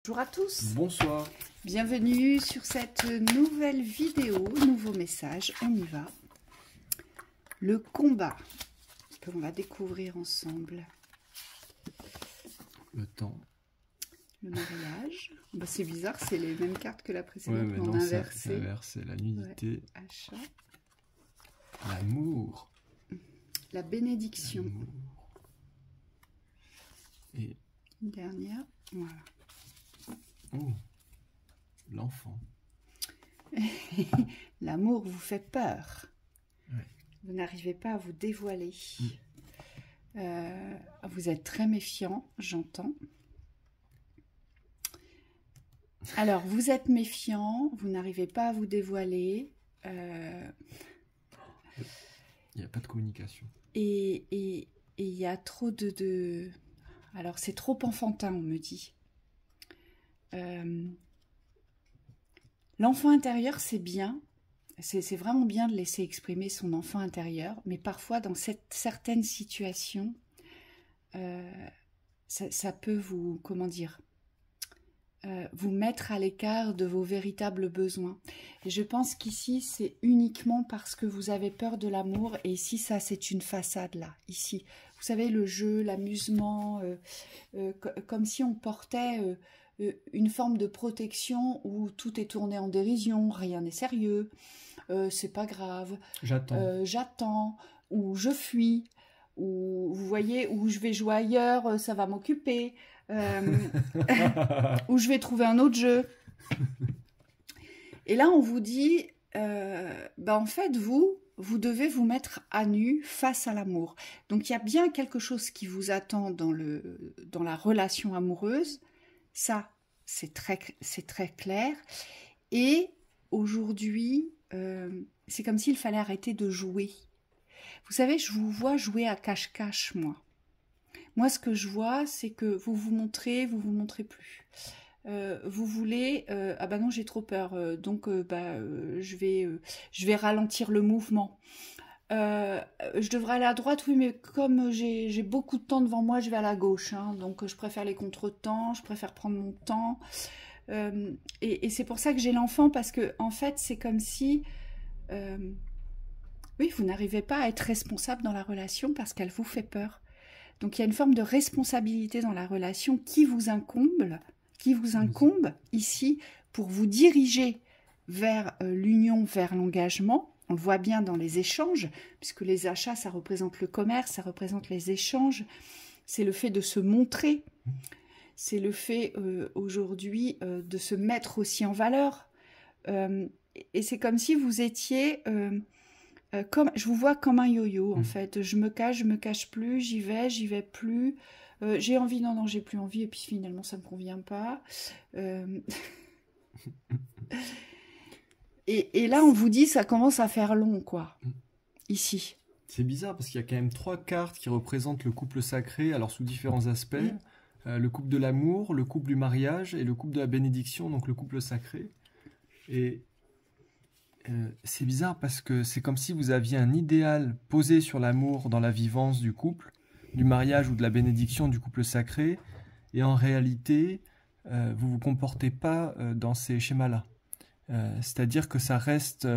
Bonjour à tous, Bonsoir. bienvenue sur cette nouvelle vidéo, nouveau message, on y va. Le combat que l'on va découvrir ensemble. Le temps. Le mariage. Bah, c'est bizarre, c'est les mêmes cartes que la précédente, mais mais on non, a c'est inversé. inversé. La nudité, Ouais. Achat. l'amour. La bénédiction. L'amour. Et Une dernière, voilà. oh, l'enfant. L'amour vous fait peur. Ouais. Vous n'arrivez pas à vous dévoiler. Vous êtes très méfiant, j'entends. Alors, vous êtes méfiant, vous n'arrivez pas à vous dévoiler. Il n'y a pas de communication. Et il y a trop de... Alors, c'est trop enfantin, on me dit. L'enfant intérieur, c'est bien. C'est vraiment bien de laisser exprimer son enfant intérieur. Mais parfois, dans certaines situations, ça peut vous... Comment dire ? Vous mettre à l'écart de vos véritables besoins. Et je pense qu'ici, c'est uniquement parce que vous avez peur de l'amour. Et ici, ça, c'est une façade, là. Ici, vous savez, le jeu, l'amusement, comme si on portait une forme de protection où tout est tourné en dérision, rien n'est sérieux, c'est pas grave. J'attends, ou je fuis, ou vous voyez, où je vais jouer ailleurs, ça va m'occuper. Où je vais trouver un autre jeu. Et là, on vous dit, en fait, vous devez vous mettre à nu face à l'amour. Donc, il y a bien quelque chose qui vous attend dans la relation amoureuse. Ça, c'est très clair. Et aujourd'hui, c'est comme s'il fallait arrêter de jouer. Vous savez, je vous vois jouer à cache-cache, moi. Moi, ce que je vois, c'est que vous vous montrez plus. Vous voulez, ah bah non, j'ai trop peur, donc je vais ralentir le mouvement. Je devrais aller à droite, oui, mais comme j'ai beaucoup de temps devant moi, je vais à la gauche. Hein, donc, je préfère les contretemps, je préfère prendre mon temps. Et c'est pour ça que j'ai l'enfant, parce que en fait, c'est comme si... oui, vous n'arrivez pas à être responsable dans la relation parce qu'elle vous fait peur. Donc il y a une forme de responsabilité dans la relation qui vous incombe ici pour vous diriger vers l'union, vers l'engagement. On le voit bien dans les échanges, puisque les achats, ça représente le commerce, ça représente les échanges. C'est le fait de se montrer. C'est le fait aujourd'hui de se mettre aussi en valeur. Et c'est comme si vous étiez... je vous vois comme un yo-yo, en fait. Je me cache plus, j'y vais plus. J'ai envie, non, j'ai plus envie, et puis finalement, ça me convient pas. Et là, on vous dit, ça commence à faire long, quoi, ici. C'est bizarre, parce qu'il y a quand même 3 cartes qui représentent le couple sacré, alors sous différents aspects. Le couple de l'amour, le couple du mariage, et le couple de la bénédiction, donc le couple sacré. Et... c'est bizarre parce que c'est comme si vous aviez un idéal posé sur l'amour dans la vivance du couple, du mariage ou de la bénédiction du couple sacré, et en réalité, vous ne vous comportez pas dans ces schémas-là. C'est-à-dire que ça reste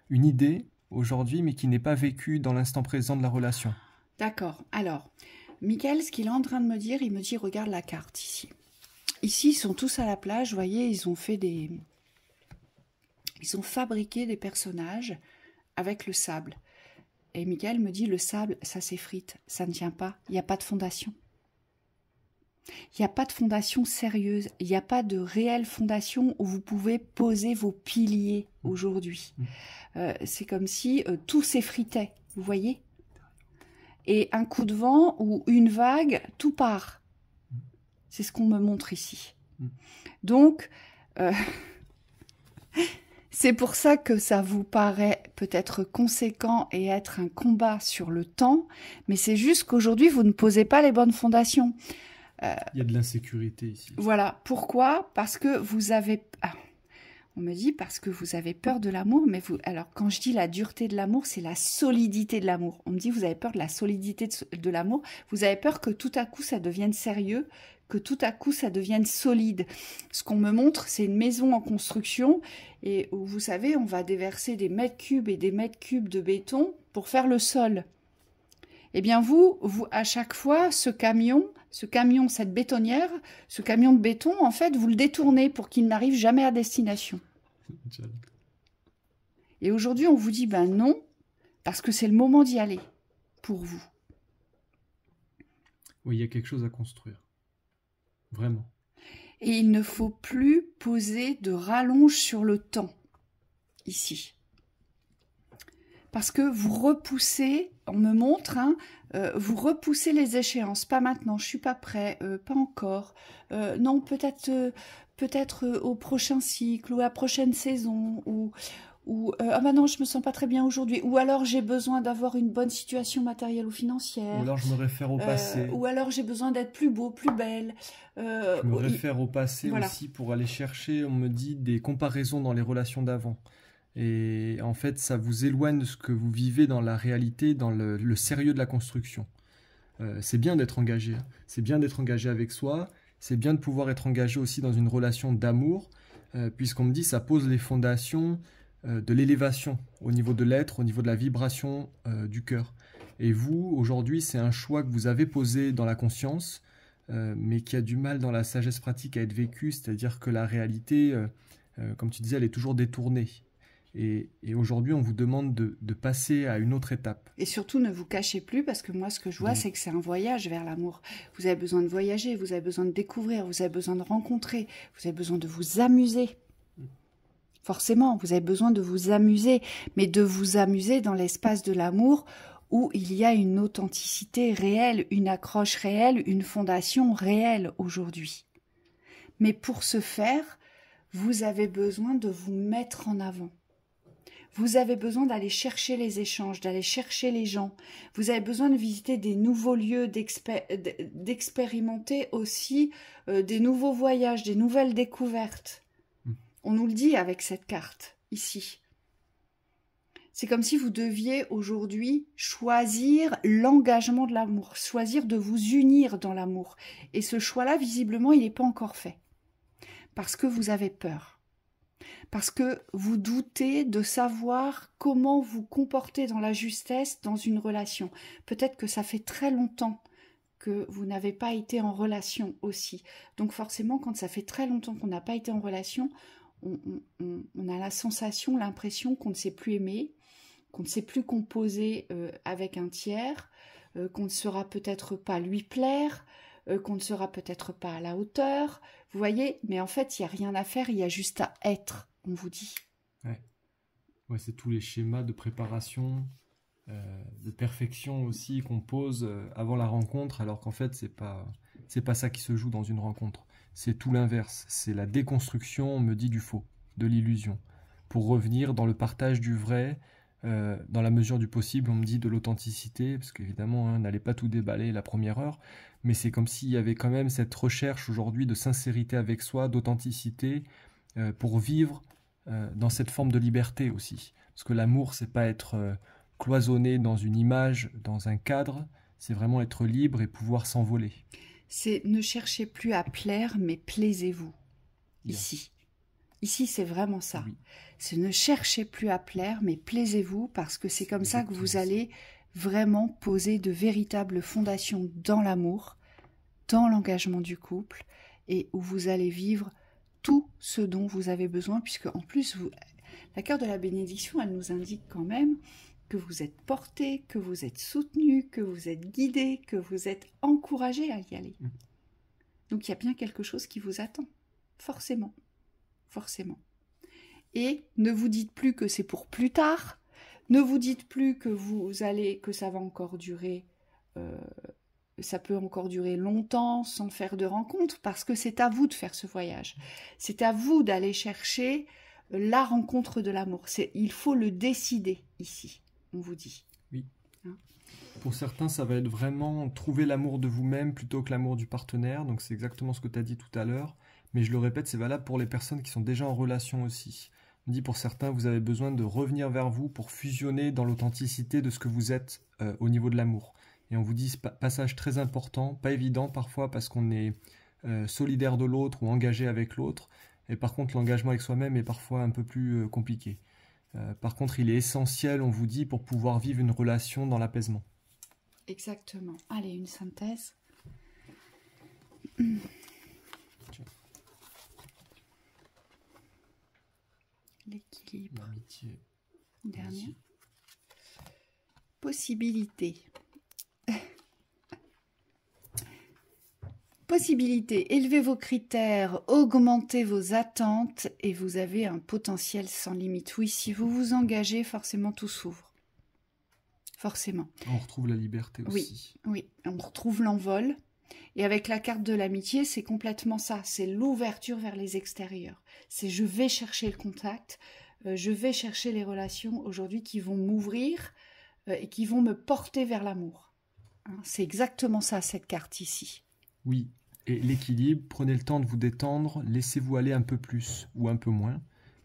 une idée aujourd'hui, mais qui n'est pas vécue dans l'instant présent de la relation. D'accord. Alors, Michael, ce qu'il est en train de me dire, il me dit, regarde la carte ici. Ici, ils sont tous à la plage, vous voyez, ils ont fabriqué des personnages avec le sable. Et Michael me dit, le sable, ça s'effrite, ça ne tient pas, il n'y a pas de fondation. Il n'y a pas de fondation sérieuse, il n'y a pas de réelle fondation où vous pouvez poser vos piliers aujourd'hui. C'est comme si tout s'effritait, vous voyez? Et un coup de vent ou une vague, tout part. C'est ce qu'on me montre ici. Donc... c'est pour ça que ça vous paraît peut-être conséquent et être un combat sur le temps, mais c'est juste qu'aujourd'hui, vous ne posez pas les bonnes fondations. Il y a de l'insécurité ici. Voilà. Pourquoi? Parce que vous avez... Ah, on me dit parce que vous avez peur de l'amour, mais vous... Alors, quand je dis la dureté de l'amour, c'est la solidité de l'amour. On me dit vous avez peur de la solidité de l'amour, vous avez peur que tout à coup, ça devienne sérieux, que tout à coup ça devienne solide. Ce qu'on me montre, c'est une maison en construction et où, vous savez, on va déverser des mètres cubes et des mètres cubes de béton pour faire le sol. Eh bien vous, à chaque fois, ce camion, cette bétonnière, ce camion de béton, en fait, vous le détournez pour qu'il n'arrive jamais à destination. Et aujourd'hui, on vous dit, ben non, parce que c'est le moment d'y aller, pour vous. Oui, il y a quelque chose à construire. Vraiment. Et il ne faut plus poser de rallonge sur le temps, ici. Parce que vous repoussez, on me montre, hein, vous repoussez les échéances. Pas maintenant, je suis pas prêt, pas encore. Non, peut-être au prochain cycle ou à la prochaine saison ou ah bah non, je me sens pas très bien aujourd'hui, ou alors j'ai besoin d'avoir une bonne situation matérielle ou financière, ou alors je me réfère au passé, ou alors j'ai besoin d'être plus beau, plus belle. Je me réfère au passé voilà. aussi pour aller chercher, on me dit, des comparaisons dans les relations d'avant. Et en fait, ça vous éloigne de ce que vous vivez dans la réalité, dans le sérieux de la construction. C'est bien d'être engagé, hein. C'est bien d'être engagé avec soi, c'est bien de pouvoir être engagé aussi dans une relation d'amour, puisqu'on me dit ça pose les fondations de l'élévation au niveau de l'être, au niveau de la vibration du cœur. Et vous, aujourd'hui, c'est un choix que vous avez posé dans la conscience, mais qui a du mal dans la sagesse pratique à être vécu, c'est-à-dire que la réalité, comme tu disais, elle est toujours détournée. Et aujourd'hui, on vous demande de passer à une autre étape. Et surtout, ne vous cachez plus, parce que moi, ce que je vois, c'est que c'est un voyage vers l'amour. Vous avez besoin de voyager, vous avez besoin de découvrir, vous avez besoin de rencontrer, vous avez besoin de vous amuser. Forcément, vous avez besoin de vous amuser, mais de vous amuser dans l'espace de l'amour où il y a une authenticité réelle, une accroche réelle, une fondation réelle aujourd'hui. Mais pour ce faire, vous avez besoin de vous mettre en avant. Vous avez besoin d'aller chercher les échanges, d'aller chercher les gens. Vous avez besoin de visiter des nouveaux lieux, d'expérimenter aussi des nouveaux voyages, des nouvelles découvertes. On nous le dit avec cette carte, ici. C'est comme si vous deviez aujourd'hui choisir l'engagement de l'amour, choisir de vous unir dans l'amour. Et ce choix-là, visiblement, il n'est pas encore fait. Parce que vous avez peur. Parce que vous doutez de savoir comment vous comporter dans la justesse dans une relation. Peut-être que ça fait très longtemps que vous n'avez pas été en relation aussi. Donc forcément, quand ça fait très longtemps qu'on n'a pas été en relation, on a la sensation, l'impression qu'on ne sait plus aimer, qu'on ne sait plus composer avec un tiers, qu'on ne saura peut-être pas lui plaire, qu'on ne sera peut-être pas à la hauteur. Vous voyez, mais en fait, il n'y a rien à faire, il y a juste à être, on vous dit. Ouais, c'est tous les schémas de préparation, de perfection aussi qu'on pose avant la rencontre, alors qu'en fait, c'est pas ça qui se joue dans une rencontre. C'est tout l'inverse, c'est la déconstruction, on me dit, du faux, de l'illusion, pour revenir dans le partage du vrai, dans la mesure du possible, on me dit de l'authenticité, parce qu'évidemment, on n'allait pas tout déballer la première heure, mais c'est comme s'il y avait quand même cette recherche aujourd'hui de sincérité avec soi, d'authenticité, pour vivre dans cette forme de liberté aussi. Parce que l'amour, c'est pas être cloisonné dans une image, dans un cadre, c'est vraiment être libre et pouvoir s'envoler. C'est ne cherchez plus à plaire, mais plaisez-vous. Ici. Ici, c'est vraiment ça. Oui. C'est ne cherchez plus à plaire, mais plaisez-vous, parce que c'est comme ça que vous allez vraiment poser de véritables fondations dans l'amour, dans l'engagement du couple, et où vous allez vivre tout ce dont vous avez besoin, puisque en plus, la carte de la bénédiction, elle nous indique quand même que vous êtes porté, que vous êtes soutenu, que vous êtes guidé, que vous êtes encouragé à y aller. Donc il y a bien quelque chose qui vous attend, forcément. Forcément. Et ne vous dites plus que c'est pour plus tard, ne vous dites plus que que ça va encore durer, ça peut encore durer longtemps sans faire de rencontre, parce que c'est à vous de faire ce voyage. C'est à vous d'aller chercher la rencontre de l'amour. Il faut le décider ici, on vous dit. Oui. Hein? Pour certains, ça va être vraiment trouver l'amour de vous-même plutôt que l'amour du partenaire, donc c'est exactement ce que tu as dit tout à l'heure. Mais je le répète, c'est valable pour les personnes qui sont déjà en relation aussi. On dit pour certains, vous avez besoin de revenir vers vous pour fusionner dans l'authenticité de ce que vous êtes au niveau de l'amour. Et on vous dit, passage très important, pas évident parfois parce qu'on est solidaire de l'autre ou engagé avec l'autre. Et par contre, l'engagement avec soi-même est parfois un peu plus compliqué. Par contre, il est essentiel, on vous dit, pour pouvoir vivre une relation dans l'apaisement. Exactement. Allez, une synthèse. L'équilibre. L'amitié. Dernière. Possibilité. Possibilité. Élevez vos critères, augmentez vos attentes et vous avez un potentiel sans limite. Oui, si vous vous engagez, forcément tout s'ouvre. Forcément. On retrouve la liberté aussi. Oui, on retrouve l'envol. Et avec la carte de l'amitié, c'est complètement ça. C'est l'ouverture vers les extérieurs. C'est je vais chercher le contact, je vais chercher les relations aujourd'hui qui vont m'ouvrir et qui vont me porter vers l'amour. Hein, c'est exactement ça, cette carte ici. Oui, et l'équilibre, prenez le temps de vous détendre, laissez-vous aller un peu plus ou un peu moins,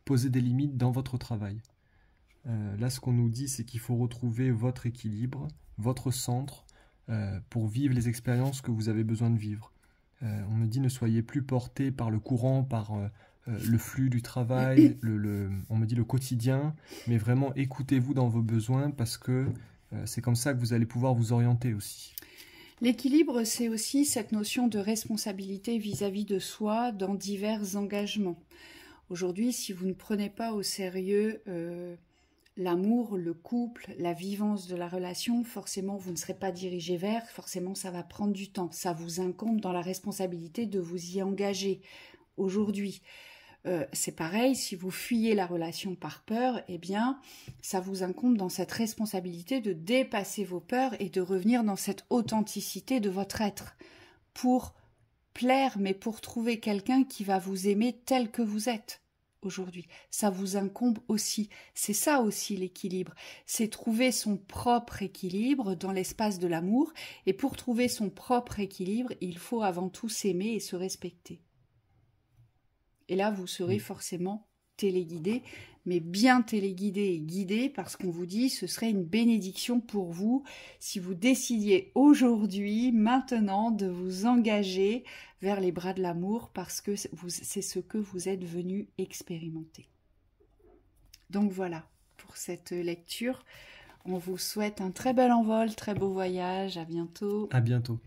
posez des limites dans votre travail. Là, ce qu'on nous dit, c'est qu'il faut retrouver votre équilibre, votre centre, pour vivre les expériences que vous avez besoin de vivre. On me dit ne soyez plus porté par le courant, par le flux du travail, on me dit le quotidien, mais vraiment écoutez-vous dans vos besoins parce que c'est comme ça que vous allez pouvoir vous orienter aussi. L'équilibre, c'est aussi cette notion de responsabilité vis-à-vis de soi dans divers engagements. Aujourd'hui, si vous ne prenez pas au sérieux l'amour, le couple, la vivance de la relation, forcément vous ne serez pas dirigé vers, forcément ça va prendre du temps. Ça vous incombe dans la responsabilité de vous y engager aujourd'hui. C'est pareil, si vous fuyez la relation par peur, eh bien, ça vous incombe dans cette responsabilité de dépasser vos peurs et de revenir dans cette authenticité de votre être pour plaire, mais pour trouver quelqu'un qui va vous aimer tel que vous êtes aujourd'hui. Ça vous incombe aussi. C'est ça aussi l'équilibre. C'est trouver son propre équilibre dans l'espace de l'amour. Et pour trouver son propre équilibre, il faut avant tout s'aimer et se respecter. Et là, vous serez forcément téléguidé, mais bien téléguidé et guidé, parce qu'on vous dit ce serait une bénédiction pour vous si vous décidiez aujourd'hui, maintenant, de vous engager vers les bras de l'amour, parce que c'est ce que vous êtes venu expérimenter. Donc voilà, pour cette lecture, on vous souhaite un très bel envol, très beau voyage, à bientôt. À bientôt.